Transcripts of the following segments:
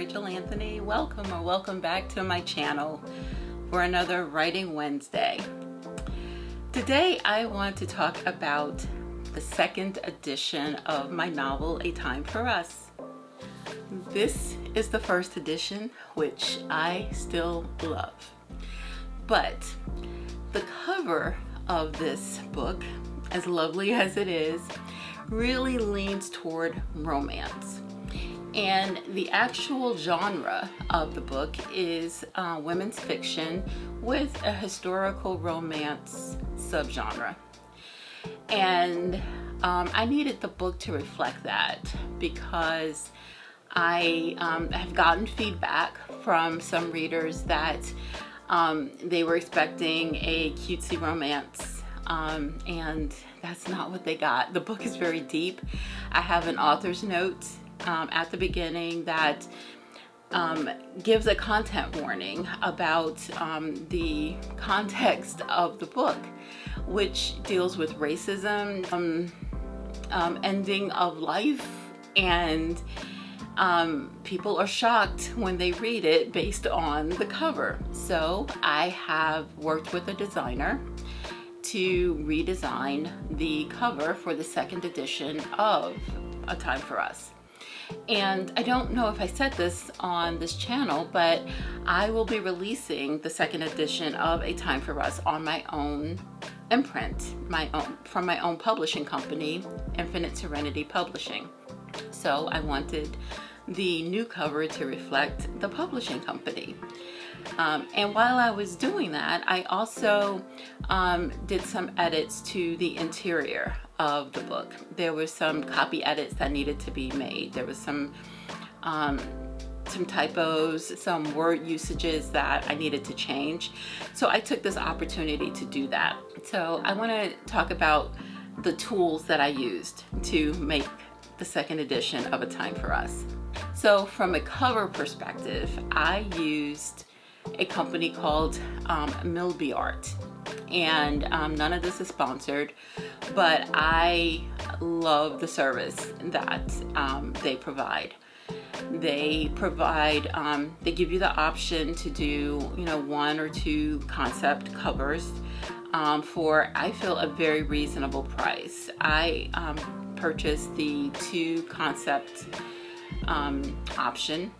Rachel Anthony. Welcome back to my channel for another Writing Wednesday. Today I want to talk about the second edition of my novel, A Time for Us. This is the first edition, which I still love. But the cover of this book, as lovely as it is, really leans toward romance. And the actual genre of the book is women's fiction with a historical romance subgenre. And I needed the book to reflect that because I have gotten feedback from some readers that they were expecting a cutesy romance, and that's not what they got. The book is very deep. I have an author's note at the beginning that gives a content warning about the context of the book, which deals with racism, ending of life, and people are shocked when they read it based on the cover. So I have worked with a designer to redesign the cover for the second edition of A Time for Us. And I don't know if I said this on this channel, but I will be releasing the second edition of A Time for Us on my own imprint, from my own publishing company, Infinite Serenity Publishing. So I wanted the new cover to reflect the publishing company. And while I was doing that, I also did some edits to the interior of the book. There were some copy edits that needed to be made. There was some typos, some word usages that I needed to change. So I took this opportunity to do that. So I want to talk about the tools that I used to make the second edition of A Time for Us. So from a cover perspective, I used a company called Milby Art, and none of this is sponsored, but I love the service that they provide. They give you the option to do, one or two concept covers for, I feel, a very reasonable price. I purchased the two concept option,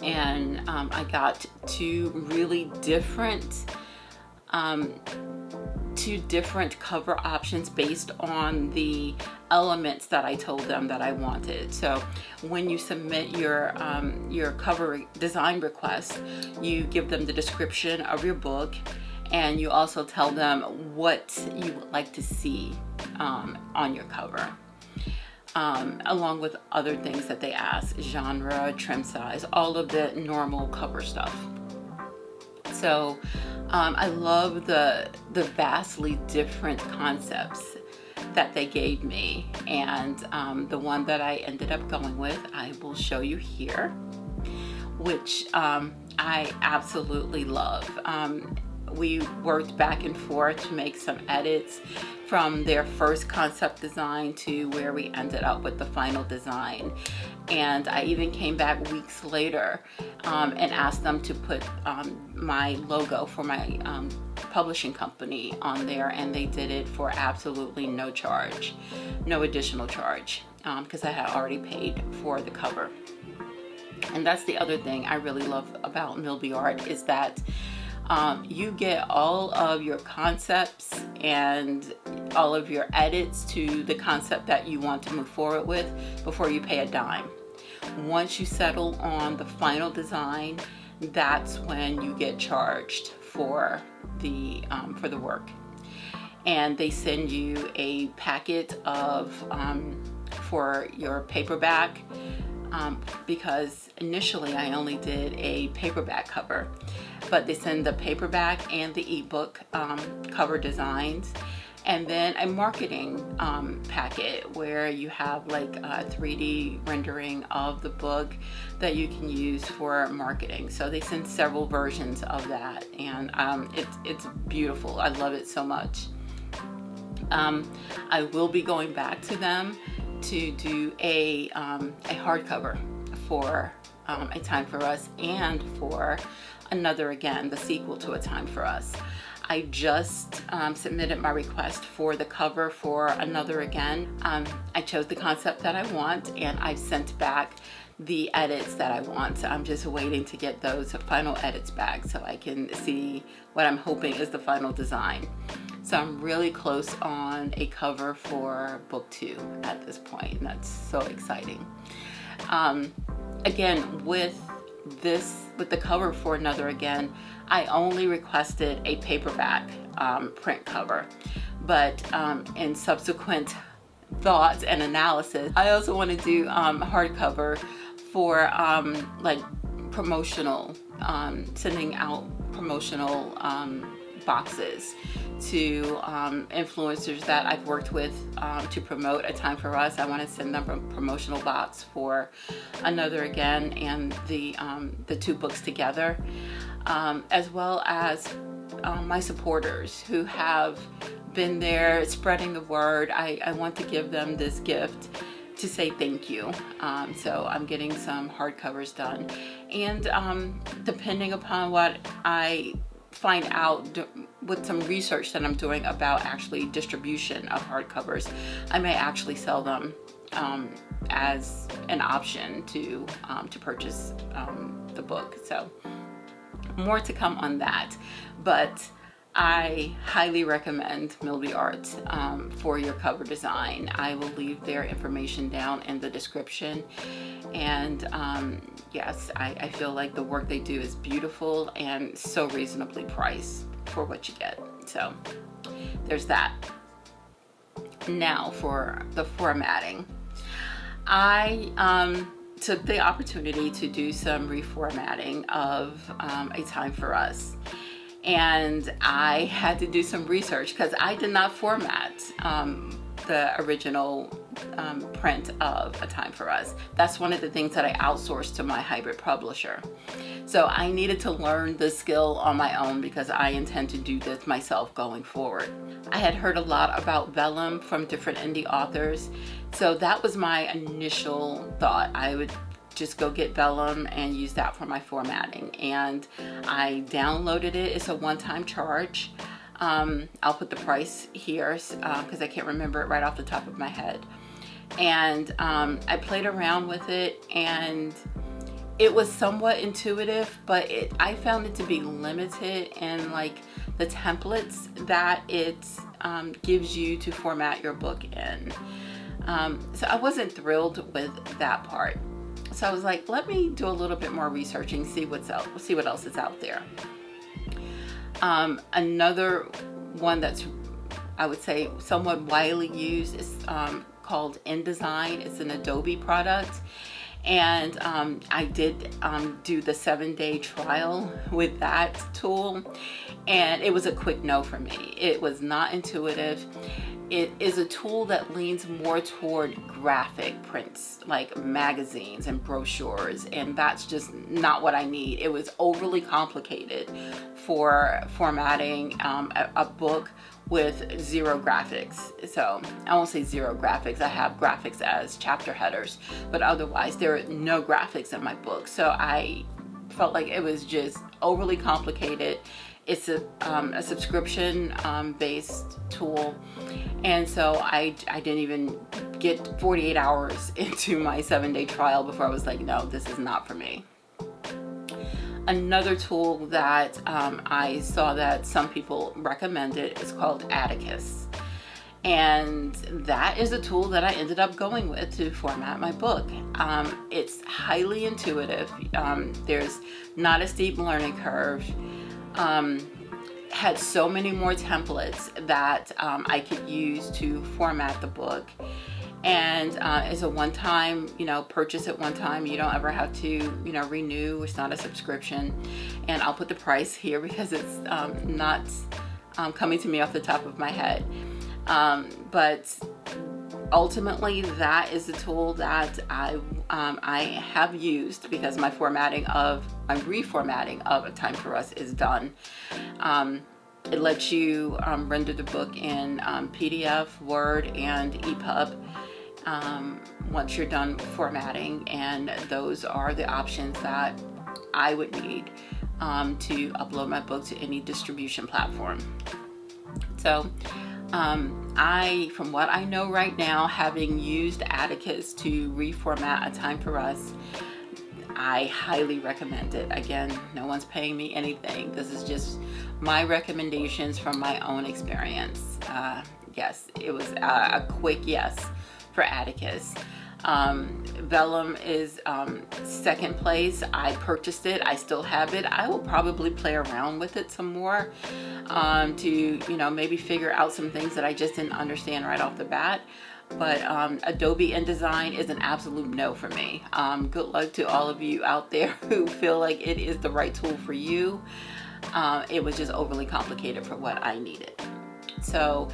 and I got two different cover options based on the elements that I told them that I wanted. So when you submit your cover design request, you give them the description of your book, and you also tell them what you would like to see on your cover, along with other things that they ask: genre, trim size, all of the normal cover stuff. So I love the vastly different concepts that they gave me, and the one that I ended up going with, I will show you here, which I absolutely love. We worked back and forth to make some edits from their first concept design to where we ended up with the final design. And I even came back weeks later and asked them to put my logo for my publishing company on there, and they did it for absolutely no charge, no additional charge, because I had already paid for the cover. And that's the other thing I really love about Milby Art, is that you get all of your concepts and all of your edits to the concept that you want to move forward with before you pay a dime. Once you settle on the final design, that's when you get charged for the work. And they send you a packet of for your paperback, because initially I only did a paperback cover, but they send the paperback and the ebook cover designs, and then a marketing packet where you have like a 3D rendering of the book that you can use for marketing. So they send several versions of that, and it's beautiful. I love it so much. I will be going back to them to do a hardcover for A Time for Us and for Another Again, the sequel to A Time for Us. I just submitted my request for the cover for Another Again. I chose the concept that I want, and I've sent back the edits that I want. So I'm just waiting to get those final edits back so I can see what I'm hoping is the final design. So I'm really close on a cover for book 2 at this point, and that's so exciting. Again, with the cover for Another Again, I only requested a paperback print cover, but in subsequent thoughts and analysis, I also want to do hardcover for like promotional, sending out promotional boxes to influencers that I've worked with to promote A Time for Us. I want to send them a promotional box for Another Again and the 2 books together, as well as my supporters who have been there spreading the word. I want to give them this gift to say thank you. So I'm getting some hardcovers done, and depending upon what I find out with some research that I'm doing about actually distribution of hardcovers, I may actually sell them as an option to purchase the book. So more to come on that, but I highly recommend Milby Art for your cover design. I will leave their information down in the description. And yes, I feel like the work they do is beautiful and so reasonably priced for what you get. So there's that. Now for the formatting. I took the opportunity to do some reformatting of A Time for Us. And I had to do some research because I did not format the original print of A Time for Us. That's one of the things that I outsourced to my hybrid publisher. So I needed to learn the skill on my own because I intend to do this myself going forward. I had heard a lot about Vellum from different indie authors. So that was my initial thought. I would just go get Vellum and use that for my formatting. And I downloaded it. It's a one-time charge. I'll put the price here because I can't remember it right off the top of my head. And I played around with it, and it was somewhat intuitive, but I found it to be limited in like the templates that it gives you to format your book in. So I wasn't thrilled with that part. So I was like, let me do a little bit more researching, see what else is out there. Another one that's, I would say, somewhat widely used is called InDesign. It's an Adobe product. And I did do the 7-day trial with that tool, and it was a quick no for me. It was not intuitive. It is a tool that leans more toward graphic prints, like magazines and brochures, and that's just not what I need. It was overly complicated for formatting a book with zero graphics. So I won't say zero graphics. I have graphics as chapter headers, but otherwise there are no graphics in my book. So I felt like it was just overly complicated. It's a subscription based tool, and so I didn't even get 48 hours into my 7-day trial before I was like, no, this is not for me. Another tool that I saw that some people recommended is called Atticus, and that is a tool that I ended up going with to format my book. It's highly intuitive. There's not a steep learning curve. Had so many more templates that I could use to format the book, and it's a one-time, purchase at one time. You don't ever have to, renew. It's not a subscription, and I'll put the price here because it's not coming to me off the top of my head. But ultimately, that is the tool that I have used because my reformatting of A Time for Us is done. It lets you render the book in PDF, Word, and EPUB. once you're done formatting, and those are the options that I would need to upload my book to any distribution platform. So from what I know right now, having used Atticus to reformat A Time for Us, I highly recommend it. Again, no one's paying me anything. This is just my recommendations from my own experience. Yes, it was a quick yes for Atticus. Vellum is second place. I purchased it. I still have it. I will probably play around with it some more to, maybe figure out some things that I just didn't understand right off the bat. But Adobe InDesign is an absolute no for me. Good luck to all of you out there who feel like it is the right tool for you. It was just overly complicated for what I needed. So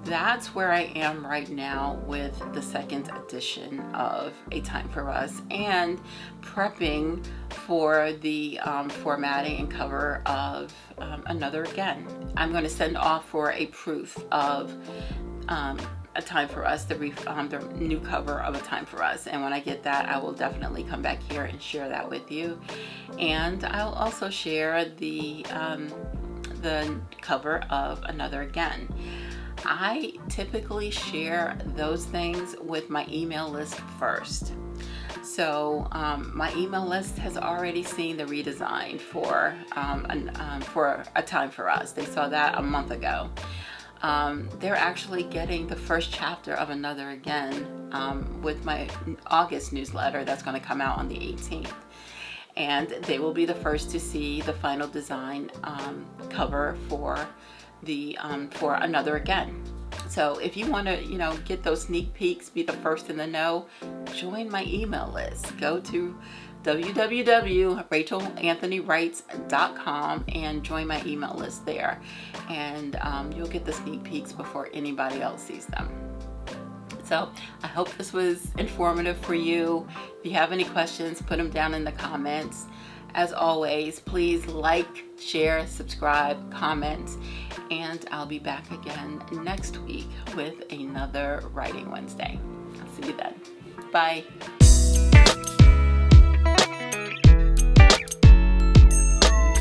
that's where I am right now with the second edition of A Time for Us, and prepping for the formatting and cover of Another Again. I'm going to send off for a proof of A Time for Us, the new cover of A Time for Us, and when I get that, I will definitely come back here and share that with you. And I'll also share the cover of Another Again. I typically share those things with my email list first. So my email list has already seen the redesign for A Time for Us. They saw that a month ago. They're actually getting the first chapter of Another Again with my August newsletter that's going to come out on the 18th. And they will be the first to see the final design cover for for Another Again. So if you want to, get those sneak peeks, be the first in the know, join my email list. Go to www.rachelanthonywrites.com and join my email list there, and you'll get the sneak peeks before anybody else sees them. So I hope this was informative for you. If you have any questions, put them down in the comments. As always, please like, share, subscribe, comment, and I'll be back again next week with another Writing Wednesday. I'll see you then. Bye.